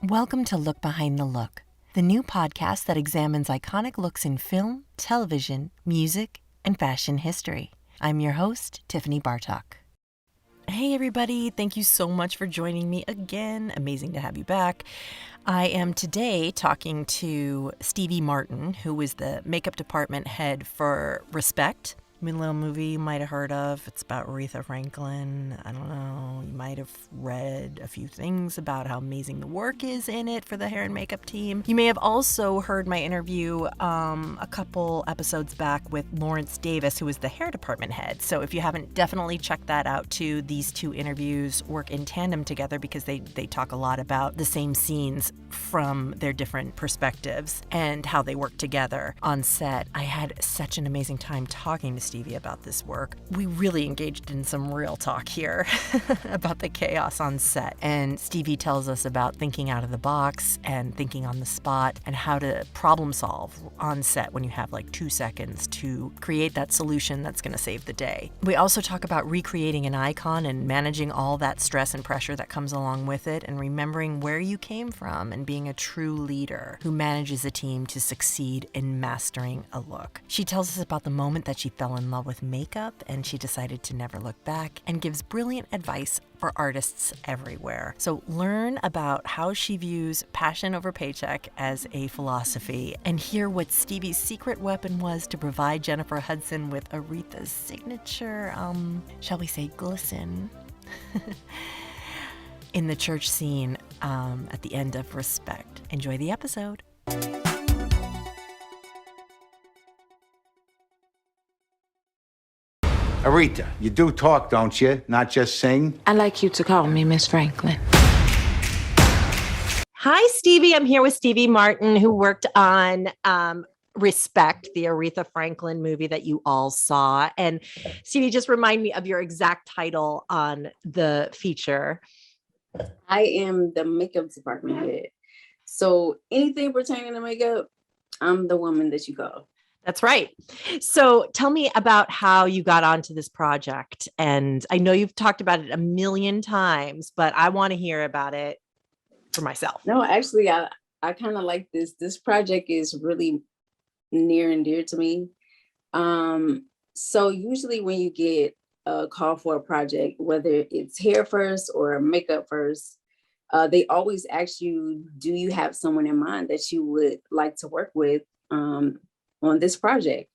Welcome to Look Behind the Look, the new podcast that examines iconic looks in film, television, music, and fashion history. I'm your host, Tiffany Bartok. Hey everybody, thank you so much for joining me again. Amazing to have you back. I am today talking to Stevie Martin, who is the makeup department head for Respect. Little movie you might have heard of. It's about Aretha Franklin. I don't know. You might have read a few things about how amazing the work is in it for the hair and makeup team. You may have also heard my interview a couple episodes back with Lawrence Davis, who is the hair department head. So if you haven't, definitely check that out too. These two interviews work in tandem together because they talk a lot about the same scenes from their different perspectives and how they work together on set. I had such an amazing time talking to Stevie about this work. We really engaged in some real talk here about the chaos on set. And Stevie tells us about thinking out of the box and thinking on the spot and how to problem solve on set when you have like 2 seconds to create that solution that's going to save the day. We also talk about recreating an icon and managing all that stress and pressure that comes along with it and remembering where you came from and being a true leader who manages a team to succeed in mastering a look. She tells us about the moment that she fell in love with makeup and she decided to never look back, and gives brilliant advice for artists everywhere. So learn about how she views passion over paycheck as a philosophy and hear what Stevie's secret weapon was to provide Jennifer Hudson with Aretha's signature, shall we say, glisten in the church scene at the end of Respect. Enjoy the episode. Aretha, you do talk, don't you? Not just sing? I like you to call me Miss Franklin. Hi, Stevie. I'm here with Stevie Martin, who worked on Respect, the Aretha Franklin movie that you all saw. And Stevie, just remind me of your exact title on the feature. I am the makeup department head. So anything pertaining to makeup, I'm the woman that you call. That's right. So tell me about how you got onto this project. And I know you've talked about it a million times, but I want to hear about it for myself. No, actually, I kind of like this. This project is really near and dear to me. So usually when you get a call for a project, whether it's hair first or makeup first, they always ask you, do you have someone in mind that you would like to work with on this project?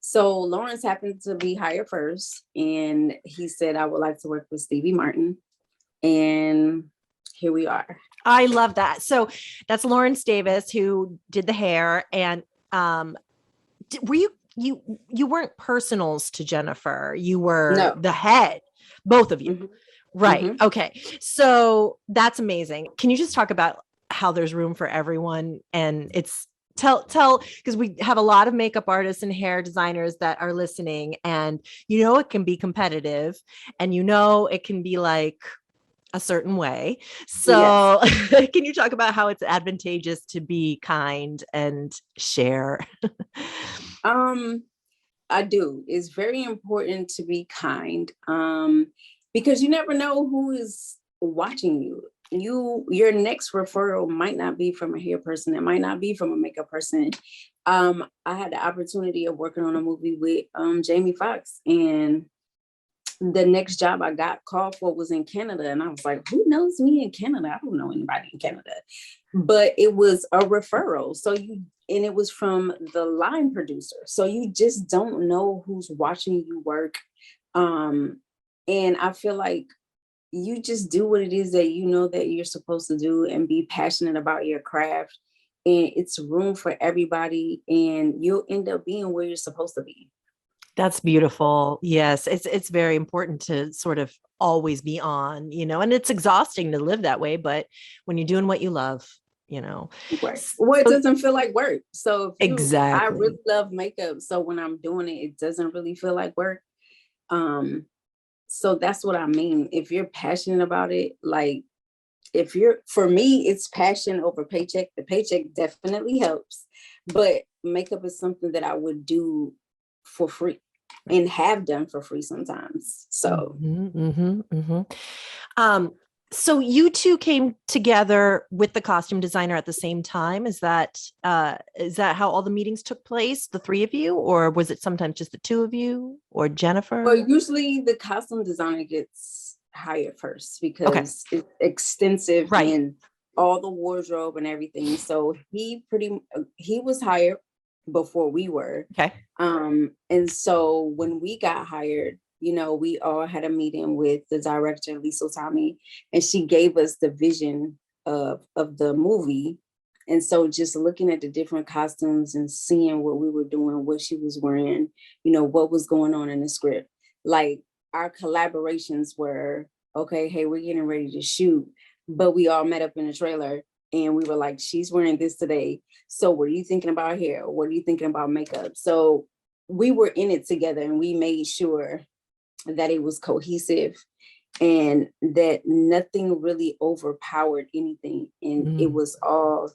So Lawrence happened to be hired first, and he said, I would like to work with Stevie Martin. And here we are. I love that. So that's Lawrence Davis who did the hair. And were you weren't personals to Jennifer? You were the head, both of you. Mm-hmm. Right. Mm-hmm. Okay. So that's amazing. Can you just talk about how there's room for everyone? And it's tell, because we have a lot of makeup artists and hair designers that are listening, and it can be competitive, and it can be like a certain way. So yes. Can you talk about how it's advantageous to be kind and share? I do. It's very important to be kind because you never know who is watching you. Your next referral might not be from a hair person. It might not be from a makeup person. I had the opportunity of working on a movie with Jamie Foxx, and the next job I got called for was in Canada. And I was like, who knows me in Canada? I don't know anybody in Canada. But it was a referral. And it was from the line producer. So you just don't know who's watching you work. And I feel like you just do what it is that you know that you're supposed to do and be passionate about your craft. And it's room for everybody. And you'll end up being where you're supposed to be. That's beautiful. Yes, it's very important to sort of always be on, and it's exhausting to live that way. But when you're doing what you love, Right. Well, it doesn't feel like work. So exactly. I really love makeup. So when I'm doing it, it doesn't really feel like work. So that's what I mean. If you're passionate about it, like for me, it's passion over paycheck. The paycheck definitely helps, but makeup is something that I would do for free and have done for free sometimes. So So you two came together with the costume designer at the same time. Is that how all the meetings took place, the three of you, or was it sometimes just the two of you or Jennifer? Well, usually the costume designer gets hired first Okay. because it's extensive Right. in all the wardrobe and everything. So he was hired before we were. Okay. And so when we got hired, we all had a meeting with the director, Lisa Tommy, and she gave us the vision of the movie. And so just looking at the different costumes and seeing what we were doing, what she was wearing, what was going on in the script. Like our collaborations were, okay, hey, we're getting ready to shoot, but we all met up in a trailer and we were like, she's wearing this today. So what are you thinking about hair? What are you thinking about makeup? So we were in it together and we made sure that it was cohesive and that nothing really overpowered anything. And it was all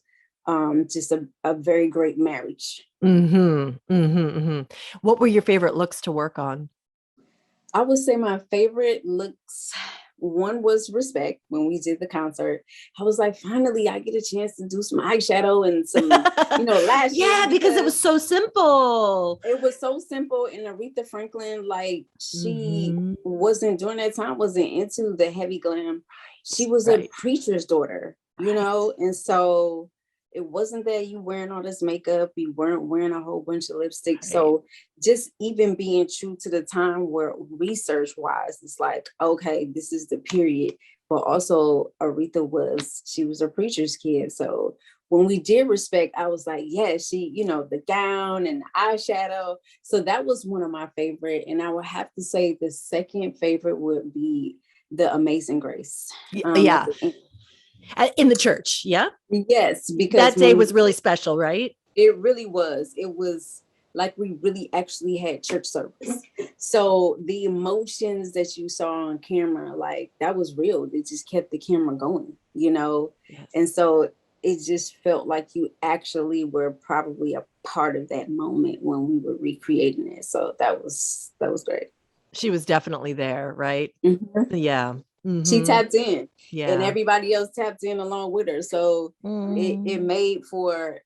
just a very great marriage. What were your favorite looks to work on? I would say my favorite looks, one was Respect. When we did the concert, I was like, finally, I get a chance to do some eyeshadow and some, lashes. Yeah, because it was so simple. It was so simple. And Aretha Franklin, like, she wasn't, during that time, wasn't into the heavy glam. She was a preacher's daughter, and so it wasn't that you wearing all this makeup, you weren't wearing a whole bunch of lipstick. Right. So just even being true to the time where research wise, it's like, okay, this is the period. But also Aretha she was a preacher's kid. So when we did Respect, I was like, yeah, she, the gown and the eyeshadow. So that was one of my favorite. And I would have to say the second favorite would be the Amazing Grace. Yeah. In the church, yeah? Yes, because that day was really special, right? It really was. It was like we really actually had church service. So the emotions that you saw on camera, like that was real. They just kept the camera going, Yes. And so it just felt like you actually were probably a part of that moment when we were recreating it. So that was great. She was definitely there, right? Mm-hmm. Yeah. She tapped in, and everybody else tapped in along with her. So it made for,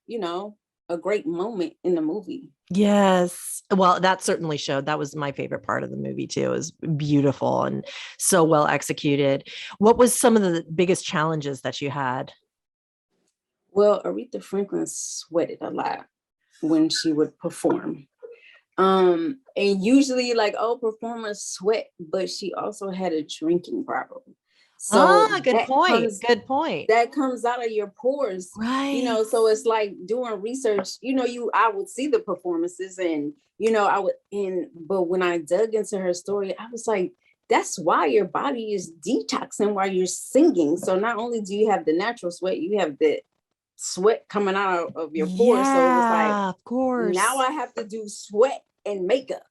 a great moment in the movie. Yes. Well, that certainly showed. That was my favorite part of the movie too. It was beautiful and so well executed. What was some of the biggest challenges that you had? Well, Aretha Franklin sweated a lot when she would perform. And usually performers sweat, but she also had a drinking problem. So good point. That comes out of your pores. Right. So it's like doing research, I would see the performances and, but when I dug into her story, I was like, that's why your body is detoxing while you're singing. So not only do you have the natural sweat, you have the sweat coming out of your pores. So it was like, of course, now I have to do sweat and makeup,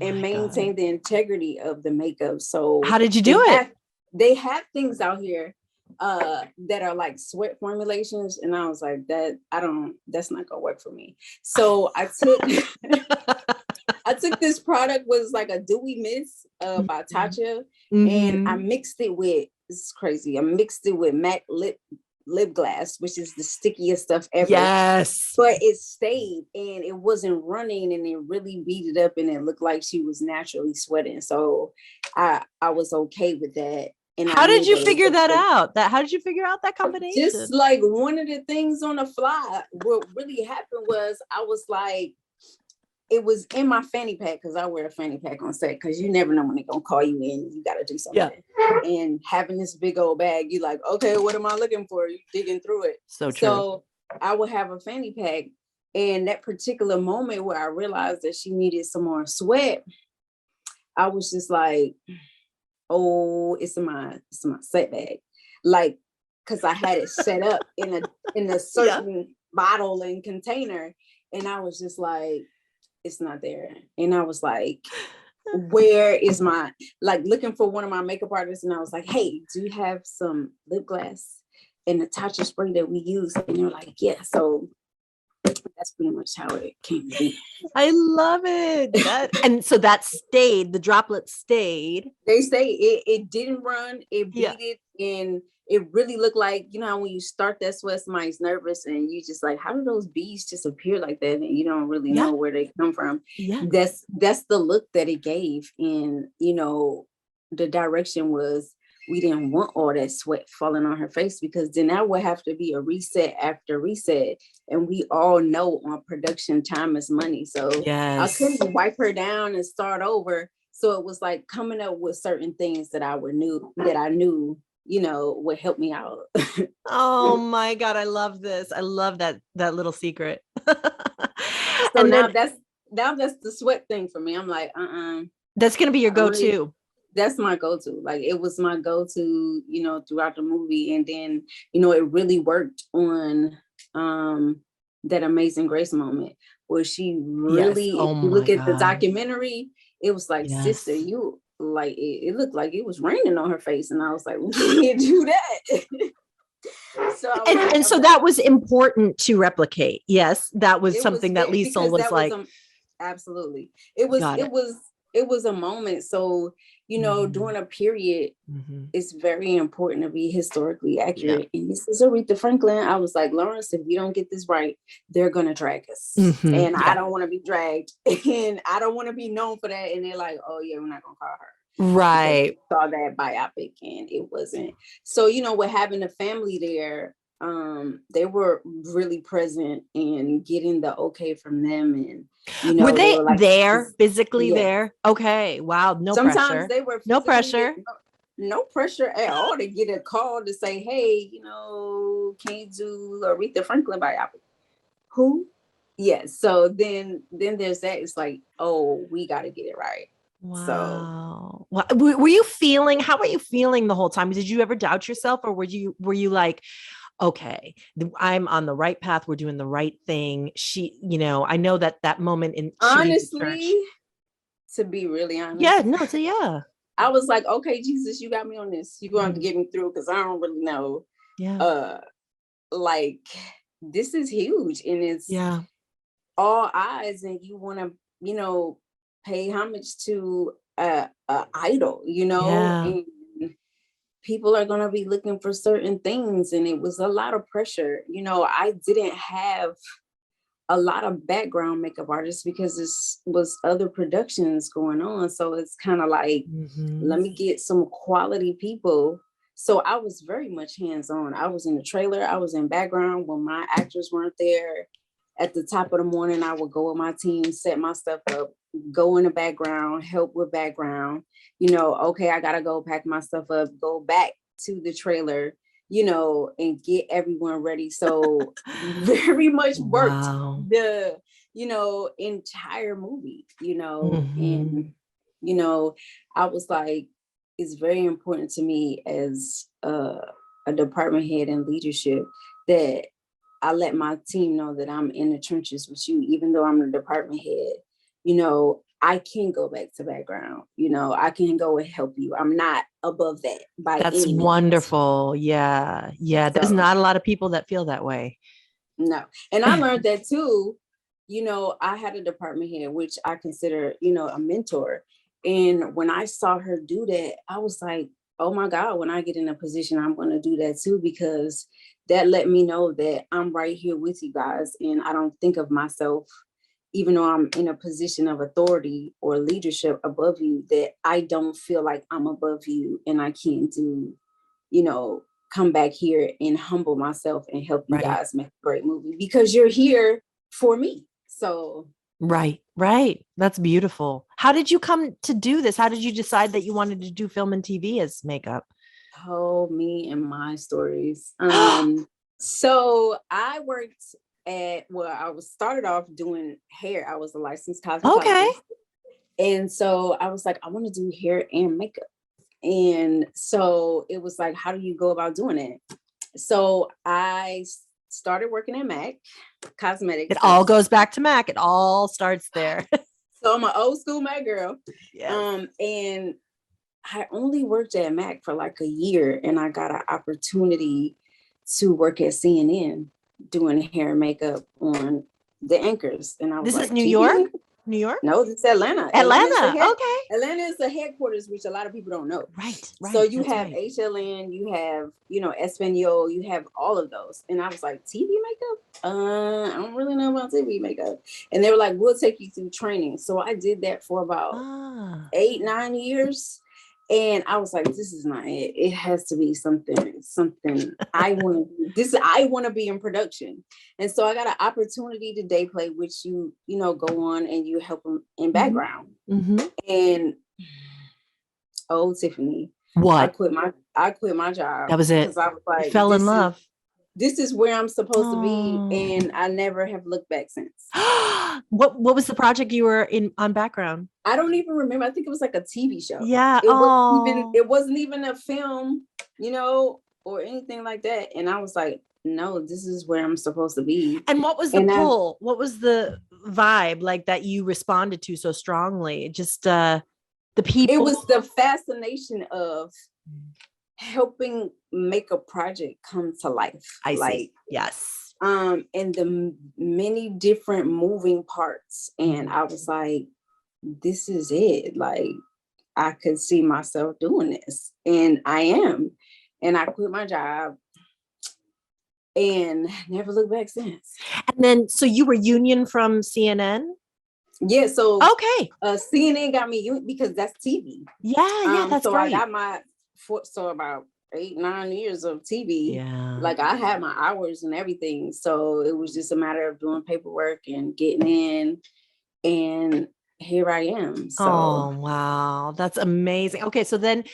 and maintain the integrity of the makeup. So how did you do it? They have things out here that are like sweat formulations, and I was like, that's not gonna work for me. So I took this product, was like a dewy mist by Tatcha, and I mixed it with, this is crazy, I mixed it with matte lip gloss, which is the stickiest stuff ever. Yes. But it stayed and it wasn't running, and it really beat it up, and it looked like she was naturally sweating. So I was okay with that. And how did you figure that out? How did you figure out that combination? Just like one of the things on the fly. What really happened was I was like, it was in my fanny pack, because I wear a fanny pack on set, because you never know when they're gonna call you in. You got to do something. Yeah. And having this big old bag, you like, okay, what am I looking for? You digging through it. So true. So I would have a fanny pack, and that particular moment where I realized that she needed some more sweat, I was just like, oh, it's in my set bag, like, because I had it set up in a certain bottle and container, and I was just like, it's not there. And I was like, where is my, like, looking for one of my makeup artists, and I was like, hey, do you have some lip gloss and the Tatcha spray that we use? And they're like, yeah. So That's pretty much how it came to be. I love it. And so that stayed, the droplets stayed. They say it didn't run, it Yeah. beat it, and it really looked like, you know, how when you start that sweat, somebody's nervous and you just like, how do those bees just appear like that? And you don't really know where they come from. Yeah. That's the look that it gave. And, you know, the direction was, we didn't want all that sweat falling on her face, because then that would have to be a reset after reset. And we all know on production, time is money. So I couldn't wipe her down and start over. So it was like coming up with certain things that I knew, you know, would help me out. Oh my God, I love this. I love that little secret. So and now then that's the sweat thing for me. I'm like, that's gonna be your go-to. That's my go-to. Like, it was my go-to, you know, throughout the movie. And then, you know, it really worked on that Amazing Grace moment where she really, if you look at the documentary, it was like, sister, you like, it looked like it was raining on her face. And I was like, we can't do that. So that was important to replicate. Yes, that was something that Liesl was like. Absolutely. It was a moment. So, you know, during a period, it's very important to be historically accurate. And this is Aretha Franklin. I was like, Lawrence, if we don't get this right, they're gonna drag us. And I don't want to be dragged, and I don't want to be known for that. And they're like, oh yeah, we're not gonna call her. Right. Saw that biopic and it wasn't. So, you know, with having a family there, they were really present and getting the okay from them. And, you know, were they like, there physically there? Okay. Wow. No Sometimes pressure. They were no pressure. No pressure at all to get a call to say, hey, you know, can you do Aretha Franklin biopic? Who? Yes. So then there's that. It's like, oh, we got to get it right. Wow. So, were you feeling? How were you feeling the whole time? Did you ever doubt yourself, or were you like, okay, I'm on the right path. We're doing the right thing. She, you know, I know that moment in honestly, to be really honest. Yeah. No. So yeah. I was like, okay, Jesus, you got me on this. You're going to get me through, because I don't really know. Yeah. Like, this is huge, and it's all eyes, and you want to, you know, pay homage to a idol, you know, and people are going to be looking for certain things. And it was a lot of pressure. You know, I didn't have a lot of background makeup artists because this was other productions going on. So it's kind of like, let me get some quality people. So I was very much hands-on. I was in the trailer. I was in background when my actors weren't there. At the top of the morning, I would go with my team, set my stuff up, go in the background, help with background, you know, okay, I got to go pack my stuff up, go back to the trailer, you know, and get everyone ready. So very much worked the, you know, entire movie, you know, and, you know, I was like, it's very important to me as a department head and leadership that I let my team know that I'm in the trenches with you, even though I'm the department head. You know, I can go back to background. You know, I can go and help you. I'm not above that by That's any means. Wonderful. Yeah. Yeah. There's not a lot of people that feel that way. No. And I learned that too. You know, I had a department head, which I consider, you know, a mentor. And when I saw her do that, I was like, oh my God, when I get in a position, I'm going to do that too, because that let me know that I'm right here with you guys. And I don't think of myself, even though I'm in a position of authority or leadership above you, that I don't feel like I'm above you and I can't do, you know, come back here and humble myself and help you guys make a great movie, because you're here for me. So. Right. That's beautiful. How did you come to do this? How did you decide that you wanted to do film and TV as makeup? Oh, me and my stories. So I worked I was started off doing hair. I was a licensed cosmetologist. Okay. And so I was like, I want to do hair and makeup. And so it was like, how do you go about doing it? So I started working at MAC Cosmetics. It all goes back to MAC. It all starts there. So I'm an old school MAC girl. Yes. And I only worked at MAC for like a year, and I got an opportunity to work at CNN doing hair and makeup on the anchors. And I was This like, is New TV? York? New York? No, this is Atlanta. Atlanta. Okay. Atlanta is the headquarters, which a lot of people don't know. Right. So you that's have right. HLN, you have, Espanol, you have all of those. And I was like, TV makeup? I don't really know about TV makeup. And they were like, we'll take you through training. So I did that for about 8-9 years. And I was like, this is not it. It has to be something I want to be in production. And so I got an opportunity to day play, which you go on and you help them in background. Mm-hmm. And Tiffany, what? I quit my job. That was it. Because I was like, you fell in love. This is where I'm supposed to be, and I never have looked back since. What was the project you were in on background? I don't even remember. I think it was like a TV show. Yeah. It wasn't even a film, or anything like that. And I was like, no, this is where I'm supposed to be. And what was the pull? What was the vibe like that you responded to so strongly? Just the people. It was the fascination of helping make a project come to life. I see. Yes. And the many different moving parts. And I was like, this is it. Like, I could see myself doing this, and I am. And I quit my job and never looked back since. And then, so you were union from CNN? Yeah. So okay. CNN got me union because that's TV. Yeah, that's so great. I got about 8-9 years of TV. Yeah. Like, I had my hours and everything. So it was just a matter of doing paperwork and getting in, and here I am. So. Oh, wow. That's amazing. Okay. So then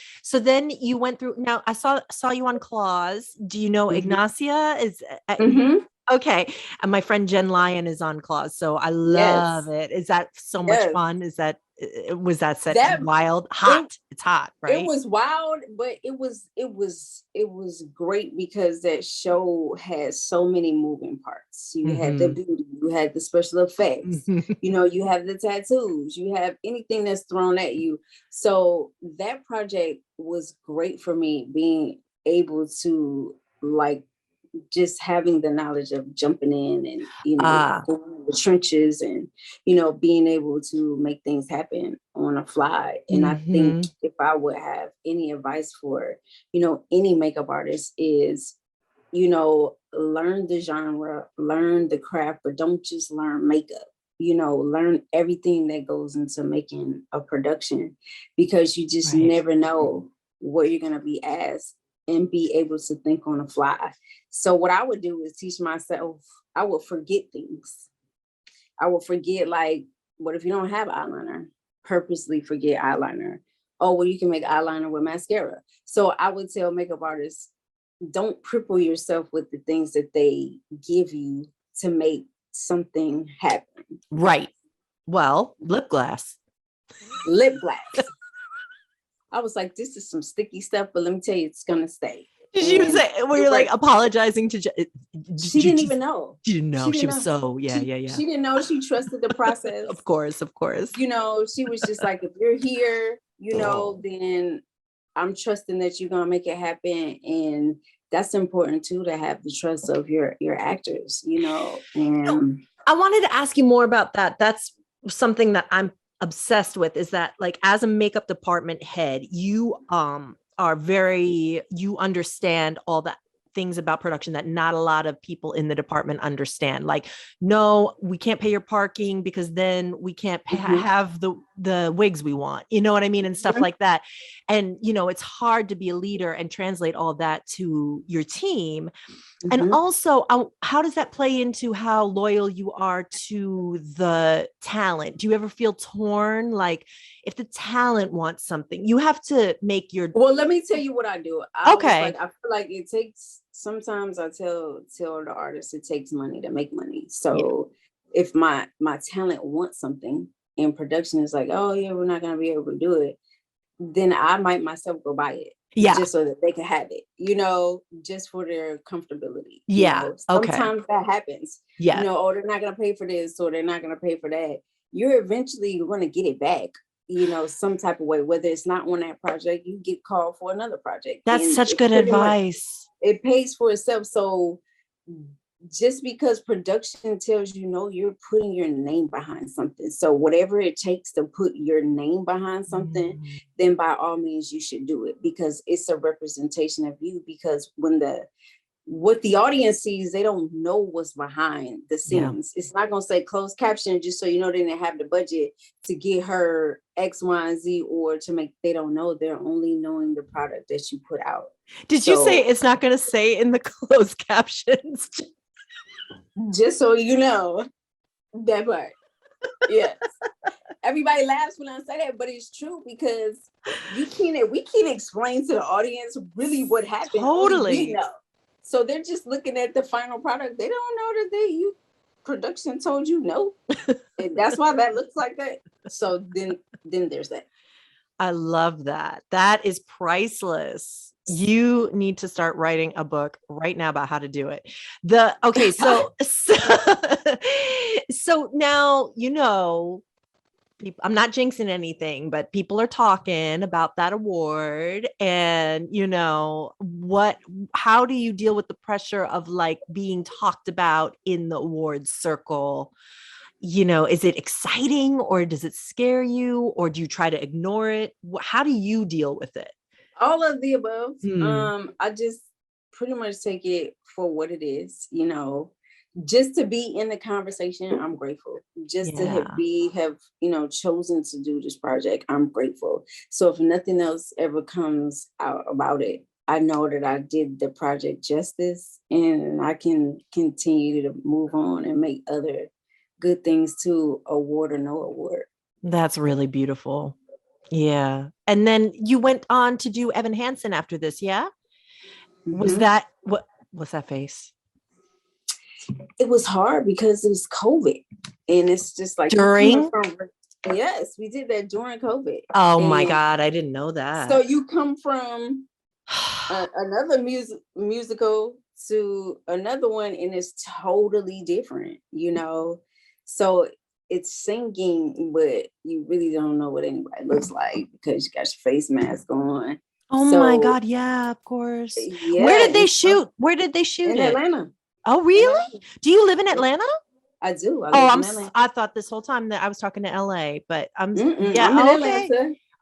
you went through, now I saw you on Claws. Do you know Ignacia is okay. And my friend Jen Lyon is on Claws. So I love it. Is that so much fun? Was that set wild? Hot. It's hot, right? It was wild, but it was great because that show has so many moving parts. You had the beauty, you had the special effects, you have the tattoos, you have anything that's thrown at you. So that project was great for me, being able to, like, just having the knowledge of jumping in and going in the trenches and being able to make things happen on a fly. And I think if I would have any advice for any makeup artist is learn the genre, learn the craft, but don't just learn makeup. Learn everything that goes into making a production, because you just never know where you're going to be asked, and be able to think on the fly. So what I would do is teach myself, I would forget things. I would forget, like, what if you don't have eyeliner? Purposely forget eyeliner. Oh, well, you can make eyeliner with mascara. So I would tell makeup artists, don't cripple yourself with the things that they give you to make something happen. Right. Well, lip gloss. I was like, this is some sticky stuff, but let me tell you, it's going to stay. Did you say, were you like apologizing to she didn't even know. She didn't know. She was so, yeah. She didn't know. She trusted the process. Of course. She was just like, if you're here, then I'm trusting that you're going to make it happen. And that's important too, to have the trust of your actors, and I wanted to ask you more about that. That's something that I'm obsessed with, is that, like, as a makeup department head, you you understand all the things about production that not a lot of people in the department understand. Like, no, we can't pay your parking because then we can't have the wigs we want, you know what I mean? And stuff like that. And, it's hard to be a leader and translate all that to your team. And also, how does that play into how loyal you are to the talent? Do you ever feel torn? Like, if the talent wants something, you have to make your... Well, let me tell you what I do. I feel like it takes, sometimes I tell the artist it takes money to make money. So if my talent wants something and production is like, oh yeah, we're not going to be able to do it, then I might myself go buy it. Just so that they can have it, just for their comfortability. Sometimes that happens. Oh, they're not going to pay for this, or they're not going to pay for that. You're eventually going to get it back, some type of way, whether it's not on that project, you get called for another project. That's such good advice. It pays for itself. So just because production tells you no, you're putting your name behind something. So whatever it takes to put your name behind something, then by all means you should do it, because it's a representation of you. Because what the audience sees, they don't know what's behind the scenes. It's not going to say closed caption just so you know they didn't have the budget to get her X, Y, and Z, or to make, they don't know. They're only knowing the product that you put out. Did you say it's not going to say in the closed captions? Just so you know that part. Yes. Everybody laughs when I say that, but it's true, because we can't explain to the audience really what happened. Totally. Only we know. So they're just looking at the final product. They don't know that production told you no. And that's why that looks like that. So then there's that. I love that. That is priceless. You need to start writing a book right now about how to do it. So now, I'm not jinxing anything, but people are talking about that award, and how do you deal with the pressure of like being talked about in the awards circle? Is it exciting, or does it scare you, or do you try to ignore it? How do you deal with it? All of the above. I just pretty much take it for what it is, just to be in the conversation. I'm grateful. Just to have chosen to do this project. I'm grateful. So if nothing else ever comes out about it, I know that I did the project justice, and I can continue to move on and make other good things too, award or no award. That's really beautiful. Yeah. And then you went on to do Evan Hansen after this. Yeah. Was that, what was that face? It was hard because it was COVID, and it's just like yes, we did that during COVID. Oh my God. I didn't know that. So you come from another musical to another one, and it's totally different, so it's singing, but you really don't know what anybody looks like because you got your face mask on. Oh my God. Yeah, of course. Yeah. Where did they shoot? Where did they shoot in it? Atlanta. Oh, really? Do you live in Atlanta? I do. I thought this whole time that I was talking to LA, but I'm I'm in Atlanta.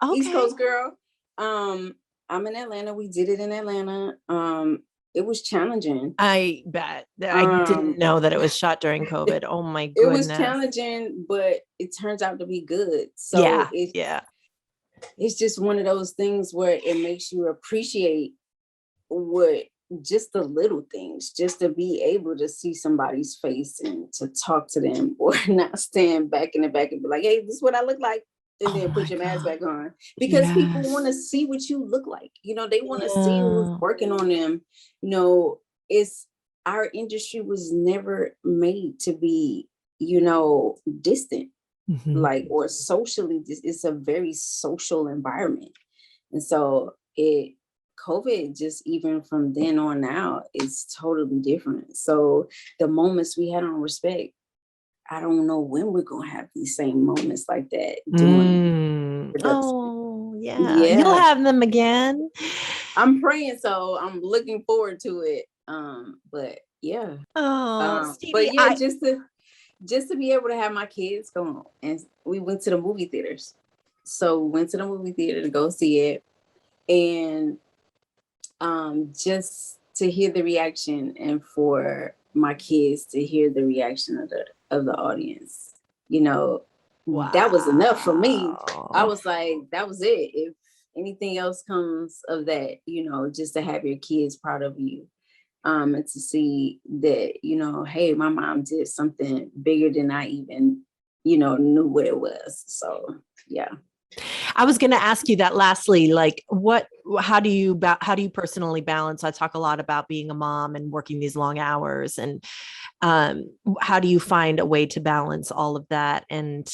Okay. East Coast girl. I'm in Atlanta. We did it in Atlanta. It was challenging. I bet. I didn't know that it was shot during COVID. Oh my goodness. It was challenging, but it turns out to be good. So it's just one of those things where it makes you appreciate just the little things, just to be able to see somebody's face and to talk to them, or not stand back in the back and be like, hey, this is what I look like. And then put your mask back on, because people want to see what you look like. They want to see who's working on them. It's, our industry was never made to be, distant, like, or socially. It's a very social environment. And so COVID, just even from then on now, is totally different. So the moments we had on Respect, I don't know when we're gonna have these same moments like that. You'll have them again. I'm praying, so I'm looking forward to it. But yeah. Stevie, just to be able to have my kids go on, and we went to the movie theaters. So we went to the movie theater to go see it, and just to hear the reaction, and for my kids to hear the reaction of the audience, that was enough for me. I was like, that was it. If anything else comes of that, just to have your kids proud of you, and to see that, hey, my mom did something bigger than I even, knew what it was. So yeah. I was going to ask you that lastly, like how do you personally balance? I talk a lot about being a mom and working these long hours, and how do you find a way to balance all of that? And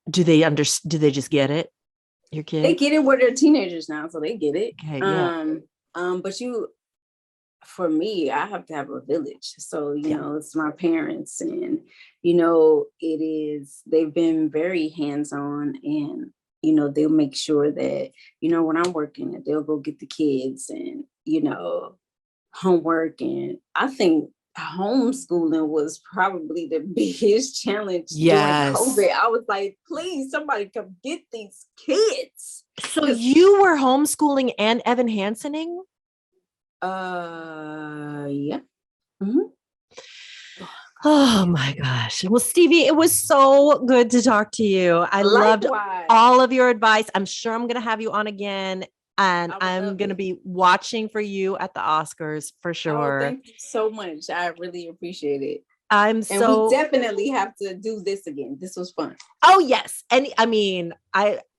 do they just get it? Your kids? They get it where they're teenagers now, so they get it. Okay, yeah. But for me, I have to have a village. So, it's my parents, and, they've been very hands-on, and, they'll make sure that, when I'm working, that they'll go get the kids and, homework. And I think homeschooling was probably the biggest challenge Yes. during COVID. I was like, please, somebody come get these kids. So you were homeschooling and Evan Hansening? Yeah. Mm-hmm. Oh my gosh. Well, Stevie, it was so good to talk to you. I loved Likewise. all of your advice. I'm sure I'm going to have you on again. And I'm going to it. be watching for you at the Oscars for Oh, sure. thank you so much. I really appreciate it. And we definitely have to do this again. This was fun. Oh, yes. And I mean,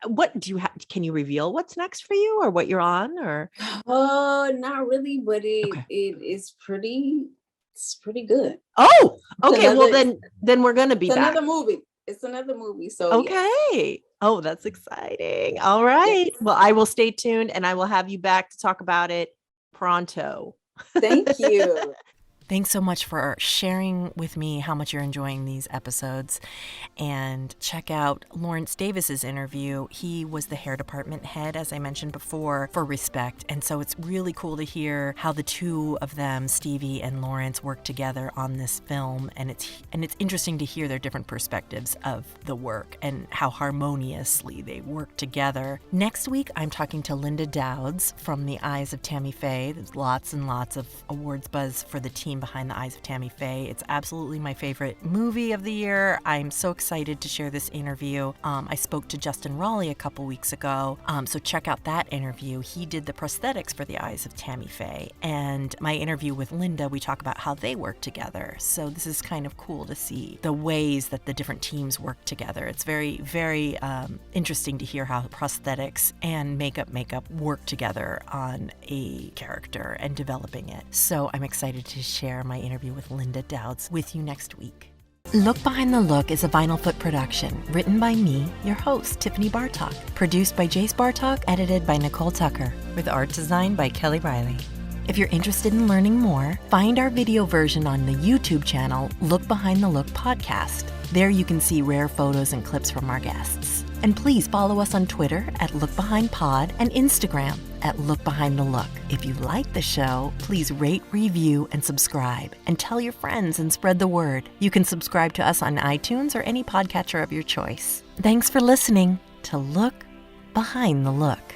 what do you have? Can you reveal what's next for you or what you're on or? Not really, but it is it's pretty good. Oh, okay. Well, then we're going to be back. It's another movie. So okay. Yes. Oh, that's exciting. All right. Yes. Well, I will stay tuned and I will have you back to talk about it pronto. Thank you. Thanks so much for sharing with me how much you're enjoying these episodes. And check out Lawrence Davis's interview. He was the hair department head, as I mentioned before, for Respect. And so it's really cool to hear how the two of them, Stevie and Lawrence, work together on this film. And it's interesting to hear their different perspectives of the work and how harmoniously they work together. Next week, I'm talking to Linda Dowds from The Eyes of Tammy Faye. There's lots and lots of awards buzz for the team behind The Eyes of Tammy Faye. It's absolutely my favorite movie of the year. I'm so excited to share this interview. I spoke to Justin Raleigh a couple weeks ago, so check out that interview. He did the prosthetics for The Eyes of Tammy Faye. And my interview with Linda, we talk about how they work together. So this is kind of cool to see the ways that the different teams work together. It's very, very interesting to hear how prosthetics and makeup work together on a character and developing it. So I'm excited to share my interview with Linda Dowds with you next week. Look Behind the Look is a Vinyl Foot production, written by me, your host, Tiffany Bartok, produced by Jace Bartok, edited by Nicole Tucker, with art design by Kelly Riley. If you're interested in learning more, find our video version on the YouTube channel Look Behind the Look podcast. There you can see rare photos and clips from our guests. And please follow us on Twitter at LookBehindPod and Instagram at LookBehindTheLook. If you like the show, please rate, review, and subscribe. And tell your friends and spread the word. You can subscribe to us on iTunes or any podcatcher of your choice. Thanks for listening to Look Behind the Look.